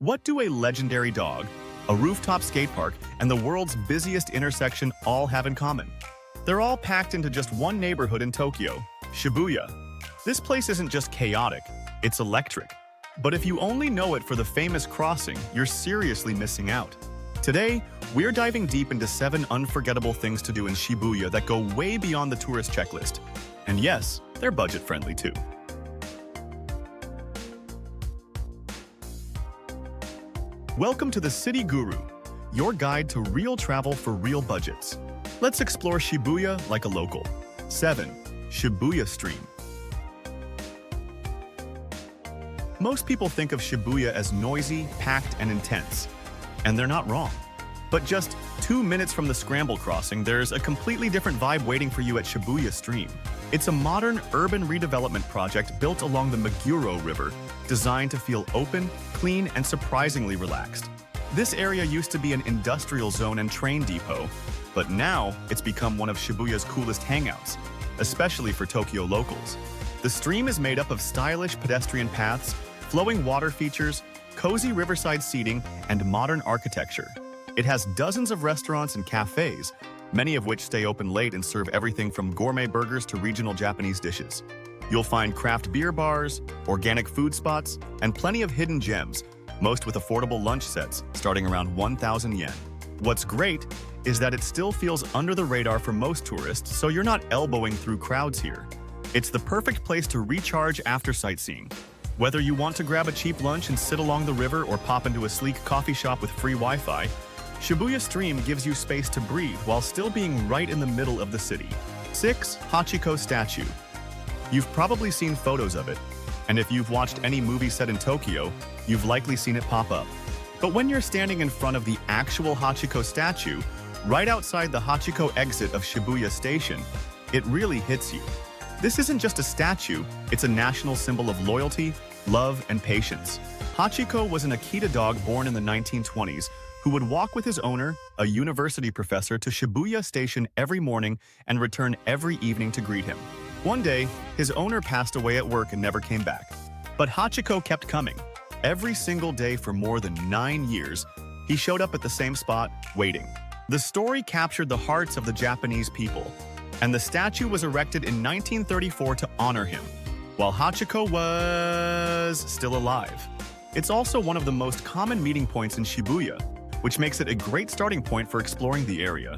What do a legendary dog, a rooftop skate park, and the world's busiest intersection all have in common? They're all packed into just one neighborhood in Tokyo, Shibuya. This place isn't just chaotic, it's electric. But if you only know it for the famous crossing, you're seriously missing out. Today, we're diving deep into 7 unforgettable things to do in Shibuya that go way beyond the tourist checklist. And yes, they're budget-friendly too. Welcome to the City Guru, your guide to real travel for real budgets. Let's explore Shibuya like a local. 7. Shibuya Stream. Most people think of Shibuya as noisy, packed, and intense. And they're not wrong. But just 2 minutes from the Scramble crossing, there's a completely different vibe waiting for you at Shibuya Stream. It's a modern urban redevelopment project built along the Meguro River, designed to feel open, clean, and surprisingly relaxed. This area used to be an industrial zone and train depot, but now it's become one of Shibuya's coolest hangouts, especially for Tokyo locals. The stream is made up of stylish pedestrian paths, flowing water features, cozy riverside seating, and modern architecture. It has dozens of restaurants and cafes, many of which stay open late and serve everything from gourmet burgers to regional Japanese dishes. You'll find craft beer bars, organic food spots, and plenty of hidden gems, most with affordable lunch sets starting around 1,000 yen. What's great is that it still feels under the radar for most tourists, so you're not elbowing through crowds here. It's the perfect place to recharge after sightseeing. Whether you want to grab a cheap lunch and sit along the river or pop into a sleek coffee shop with free Wi-Fi, Shibuya Stream gives you space to breathe while still being right in the middle of the city. 6. Hachikō Statue. You've probably seen photos of it, and if you've watched any movie set in Tokyo, you've likely seen it pop up. But when you're standing in front of the actual Hachikō statue, right outside the Hachikō exit of Shibuya Station, it really hits you. This isn't just a statue, it's a national symbol of loyalty, love, and patience. Hachikō was an Akita dog born in the 1920s who would walk with his owner, a university professor, to Shibuya Station every morning and return every evening to greet him. One day, his owner passed away at work and never came back. But Hachikō kept coming. Every single day for more than 9 years, he showed up at the same spot, waiting. The story captured the hearts of the Japanese people, and the statue was erected in 1934 to honor him, while Hachikō was still alive. It's also one of the most common meeting points in Shibuya, which makes it a great starting point for exploring the area.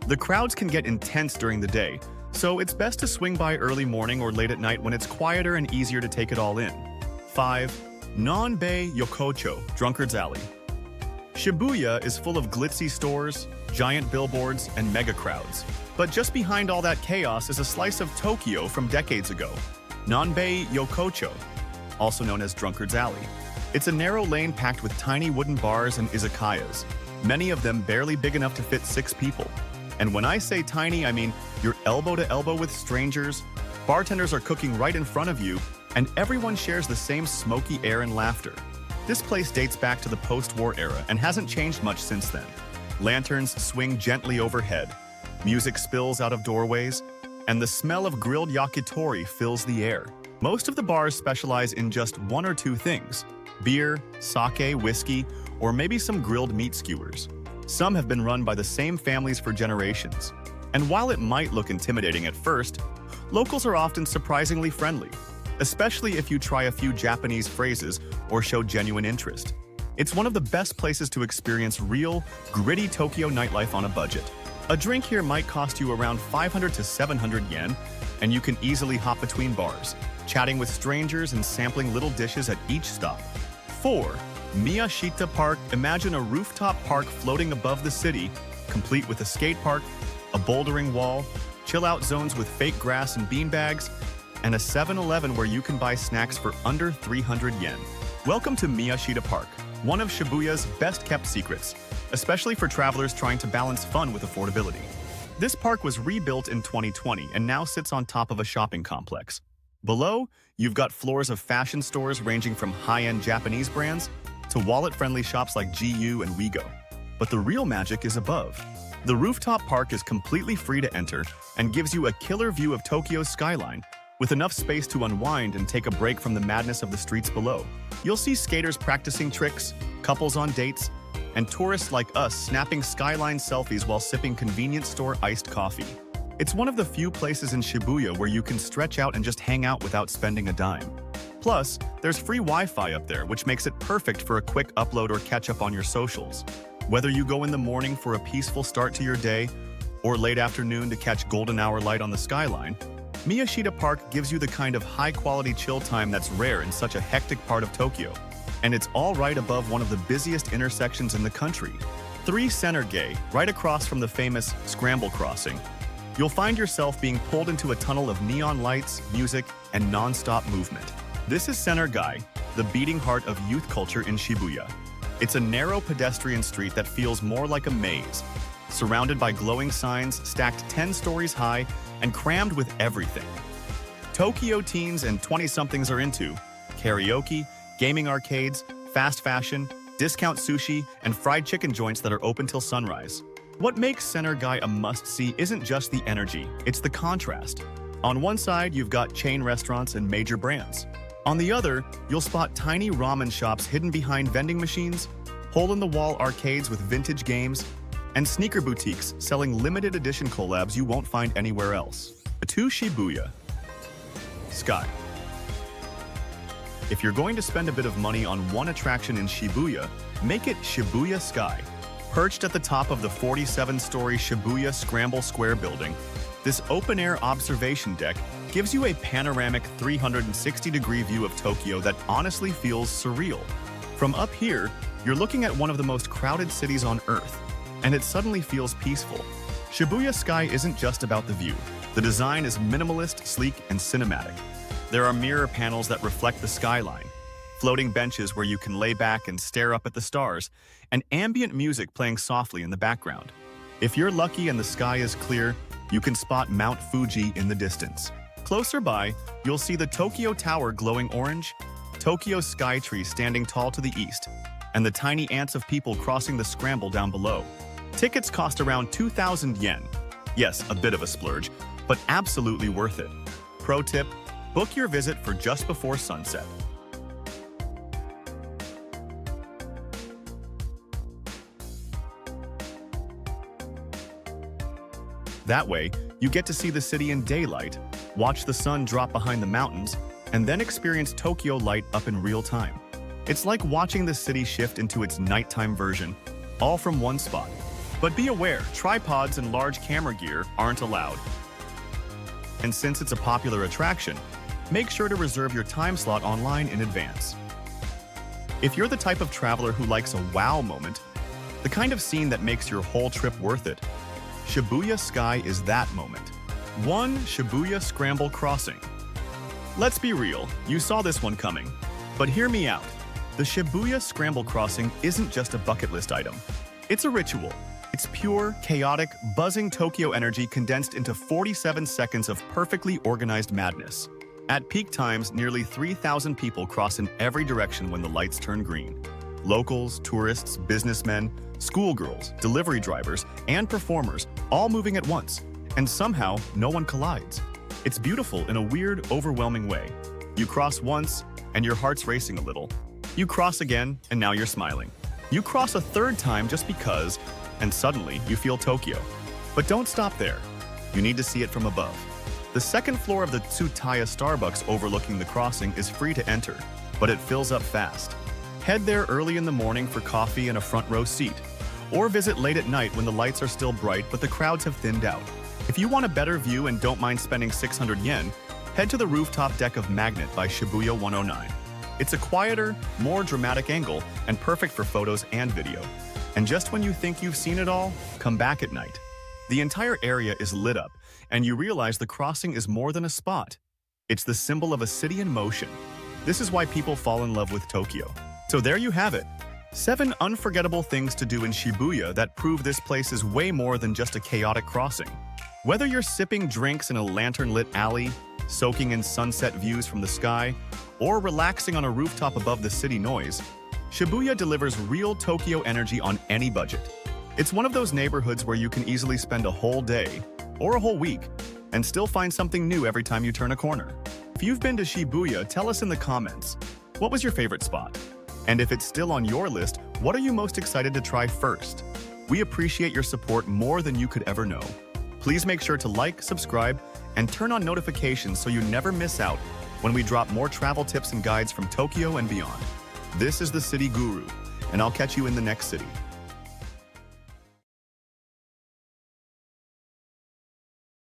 The crowds can get intense during the day, so it's best to swing by early morning or late at night when it's quieter and easier to take it all in. 5. Non-Bei Yokocho, Drunkards Alley. Shibuya is full of glitzy stores, giant billboards, and mega crowds. But just behind all that chaos is a slice of Tokyo from decades ago, Non-Bei Yokocho, also known as Drunkards Alley. It's a narrow lane packed with tiny wooden bars and izakayas, many of them barely big enough to fit 6 people. And when I say tiny, I mean you're elbow to elbow with strangers, bartenders are cooking right in front of you, and everyone shares the same smoky air and laughter. This place dates back to the post-war era and hasn't changed much since then. Lanterns swing gently overhead, music spills out of doorways, and the smell of grilled yakitori fills the air. Most of the bars specialize in just 1 or 2 things: beer, sake, whiskey, or maybe some grilled meat skewers. Some have been run by the same families for generations. And while it might look intimidating at first, locals are often surprisingly friendly, especially if you try a few Japanese phrases or show genuine interest. It's one of the best places to experience real, gritty Tokyo nightlife on a budget. A drink here might cost you around 500 to 700 yen, and you can easily hop between bars, chatting with strangers and sampling little dishes at each stop. 4. Miyashita Park. Imagine a rooftop park floating above the city, complete with a skate park, a bouldering wall, chill-out zones with fake grass and beanbags, and a 7-Eleven where you can buy snacks for under 300 yen. Welcome to Miyashita Park, one of Shibuya's best-kept secrets, especially for travelers trying to balance fun with affordability. This park was rebuilt in 2020 and now sits on top of a shopping complex. Below, you've got floors of fashion stores ranging from high-end Japanese brands to wallet-friendly shops like GU and Wigo. But the real magic is above. The rooftop park is completely free to enter and gives you a killer view of Tokyo's skyline, with enough space to unwind and take a break from the madness of the streets below. You'll see skaters practicing tricks, couples on dates, and tourists like us snapping skyline selfies while sipping convenience store iced coffee. It's one of the few places in Shibuya where you can stretch out and just hang out without spending a dime. Plus, there's free Wi-Fi up there, which makes it perfect for a quick upload or catch up on your socials. Whether you go in the morning for a peaceful start to your day, or late afternoon to catch golden hour light on the skyline, Miyashita Park gives you the kind of high-quality chill time that's rare in such a hectic part of Tokyo. And it's all right above one of the busiest intersections in the country, 3 Center Gate, right across from the famous Scramble crossing. You'll find yourself being pulled into a tunnel of neon lights, music, and non-stop movement. This is Center Gate, the beating heart of youth culture in Shibuya. It's a narrow pedestrian street that feels more like a maze, surrounded by glowing signs stacked 10 stories high and crammed with everything Tokyo teens and 20-somethings are into: karaoke, gaming arcades, fast fashion, discount sushi, and fried chicken joints that are open till sunrise. What makes Center Gate a must-see isn't just the energy, it's the contrast. On one side, you've got chain restaurants and major brands. On the other, you'll spot tiny ramen shops hidden behind vending machines, hole-in-the-wall arcades with vintage games, and sneaker boutiques selling limited edition collabs you won't find anywhere else. To Shibuya Sky. If you're going to spend a bit of money on one attraction in Shibuya, make it Shibuya Sky. Perched at the top of the 47-story Shibuya Scramble Square building, this open-air observation deck gives you a panoramic 360-degree view of Tokyo that honestly feels surreal. From up here, you're looking at one of the most crowded cities on Earth, and it suddenly feels peaceful. Shibuya Sky isn't just about the view. The design is minimalist, sleek, and cinematic. There are mirror panels that reflect the skyline, floating benches where you can lay back and stare up at the stars, and ambient music playing softly in the background. If you're lucky and the sky is clear, you can spot Mount Fuji in the distance. Closer by, you'll see the Tokyo Tower glowing orange, Tokyo Skytree standing tall to the east, and the tiny ants of people crossing the Scramble down below. Tickets cost around 2,000 yen. Yes, a bit of a splurge, but absolutely worth it. Pro tip, book your visit for just before sunset. That way, you get to see the city in daylight, watch the sun drop behind the mountains, and then experience Tokyo light up in real time. It's like watching the city shift into its nighttime version, all from one spot. But be aware, tripods and large camera gear aren't allowed. And since it's a popular attraction, make sure to reserve your time slot online in advance. If you're the type of traveler who likes a wow moment, the kind of scene that makes your whole trip worth it, Shibuya Sky is that moment. 1. Shibuya Scramble Crossing. Let's be real, you saw this one coming. But hear me out. The Shibuya Scramble Crossing isn't just a bucket list item. It's a ritual. It's pure, chaotic, buzzing Tokyo energy condensed into 47 seconds of perfectly organized madness. At peak times, nearly 3,000 people cross in every direction when the lights turn green. Locals, tourists, businessmen, schoolgirls, delivery drivers, and performers, all moving at once. And somehow, no one collides. It's beautiful in a weird, overwhelming way. You cross once, and your heart's racing a little. You cross again, and now you're smiling. You cross a third time just because, and suddenly you feel Tokyo. But don't stop there. You need to see it from above. The second floor of the Tsutaya Starbucks overlooking the crossing is free to enter, but it fills up fast. Head there early in the morning for coffee and a front row seat, or visit late at night when the lights are still bright but the crowds have thinned out. If you want a better view and don't mind spending 600 yen, head to the rooftop deck of Magnet by Shibuya 109. It's a quieter, more dramatic angle and perfect for photos and video. And just when you think you've seen it all, come back at night. The entire area is lit up, and you realize the crossing is more than a spot. It's the symbol of a city in motion. This is why people fall in love with Tokyo. So there you have it. 7 unforgettable things to do in Shibuya that prove this place is way more than just a chaotic crossing. Whether you're sipping drinks in a lantern-lit alley, soaking in sunset views from the sky, or relaxing on a rooftop above the city noise, Shibuya delivers real Tokyo energy on any budget. It's one of those neighborhoods where you can easily spend a whole day, or a whole week, and still find something new every time you turn a corner. If you've been to Shibuya, tell us in the comments, what was your favorite spot? And if it's still on your list, what are you most excited to try first? We appreciate your support more than you could ever know. Please make sure to like, subscribe, and turn on notifications so you never miss out when we drop more travel tips and guides from Tokyo and beyond. This is the City Guru, and I'll catch you in the next city.